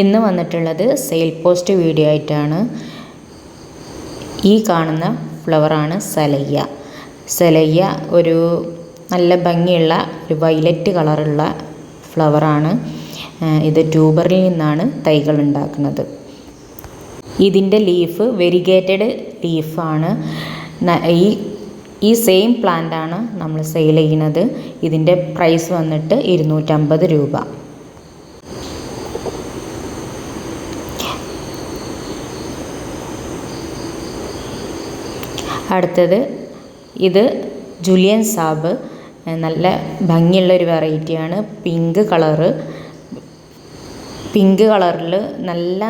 ഇന്ന് വന്നിട്ടുള്ളത് sale post video ആയിട്ടാണ്. ഈ കാണുന്ന ഫ്ലവറാണ് സലയ്യ. സലയ്യ ഒരു നല്ല ഭംഗിയുള്ള ഒരു വയലറ്റ് കളറുള്ള ഫ്ലവറാണ്. ഇത് ട്യൂബറിൽ നിന്നാണ് തൈകൾ ഉണ്ടാക്കുന്നത്. ഇതിൻ്റെ ലീഫ് വെരിഗേറ്റഡ് ലീഫാണ്. ഈ സെയിം പ്ലാന്റാണ് നമ്മൾ സെയിൽ ചെയ്യുന്നത്. ഇതിൻ്റെ പ്രൈസ് വന്നിട്ട് 250 രൂപ. അടുത്തത് ഇത് ജുലിയൻ സാബ്. നല്ല ഭംഗിയുള്ളൊരു വെറൈറ്റിയാണ്. പിങ്ക് കളറിൽ നല്ല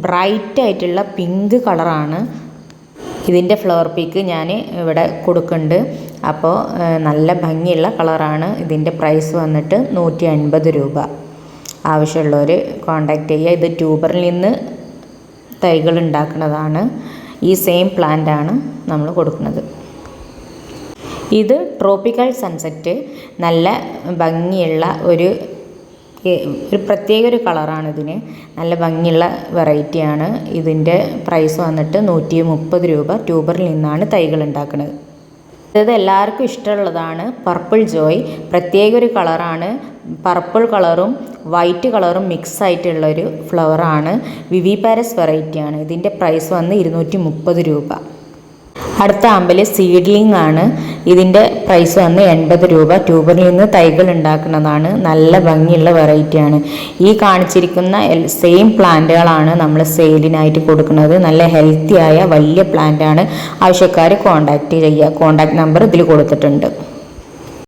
ബ്രൈറ്റ് ആയിട്ടുള്ള പിങ്ക് കളറാണ്. ഇതിൻ്റെ ഫ്ലവർ പീക്ക് ഞാൻ ഇവിടെ കൊടുക്കുന്നുണ്ട്. അപ്പോൾ നല്ല ഭംഗിയുള്ള കളറാണ്. ഇതിൻ്റെ പ്രൈസ് വന്നിട്ട് 150 രൂപ. ആവശ്യമുള്ളവർ കോണ്ടാക്ട് ചെയ്യുക. ഇത് ട്യൂബറിൽ നിന്ന് തൈകൾ ഉണ്ടാക്കുന്നതാണ്. ഈ സെയിം പ്ലാന്റാണ് നമ്മൾ കൊടുക്കുന്നത്. ഇത് ട്രോപ്പിക്കൽ സൺസെറ്റ്. നല്ല ഭംഗിയുള്ള ഒരു പ്രത്യേക ഒരു കളറാണ് ഇതിന്. നല്ല ഭംഗിയുള്ള വെറൈറ്റിയാണ്. ഇതിൻ്റെ പ്രൈസ് വന്നിട്ട് 130 രൂപ. ട്യൂബറിൽ നിന്നാണ് തൈകൾ ഉണ്ടാക്കുന്നത്. ഇത് എല്ലാവർക്കും ഇഷ്ടമുള്ളതാണ്. പർപ്പിൾ ജോയ്. പ്രത്യേക ഒരു കളറാണ്. പർപ്പിൾ കളറും വൈറ്റ് കളറും മിക്സ് ആയിട്ടുള്ളൊരു ഫ്ലവറാണ്. വിവി പാരസ് വെറൈറ്റിയാണ്. ഇതിൻ്റെ പ്രൈസ് വന്ന് 230 രൂപ. അടുത്ത ആമ്പല് സീഡ്ലിംഗ് ആണ്. ഇതിൻ്റെ പ്രൈസ് വന്ന് 80 രൂപ. ട്യൂബറിൽ നിന്ന് തൈകൾ ഉണ്ടാക്കുന്നതാണ്. നല്ല ഭംഗിയുള്ള വെറൈറ്റിയാണ്. ഈ കാണിച്ചിരിക്കുന്ന സെയിം പ്ലാന്റുകളാണ് നമ്മൾ സെയിലിനായിട്ട് കൊടുക്കുന്നത്. നല്ല ഹെൽത്തി ആയ വലിയ പ്ലാന്റാണ്. ആവശ്യക്കാർ കോണ്ടാക്ട് ചെയ്യുക. കോണ്ടാക്ട് നമ്പർ ഇതിൽ കൊടുത്തിട്ടുണ്ട്.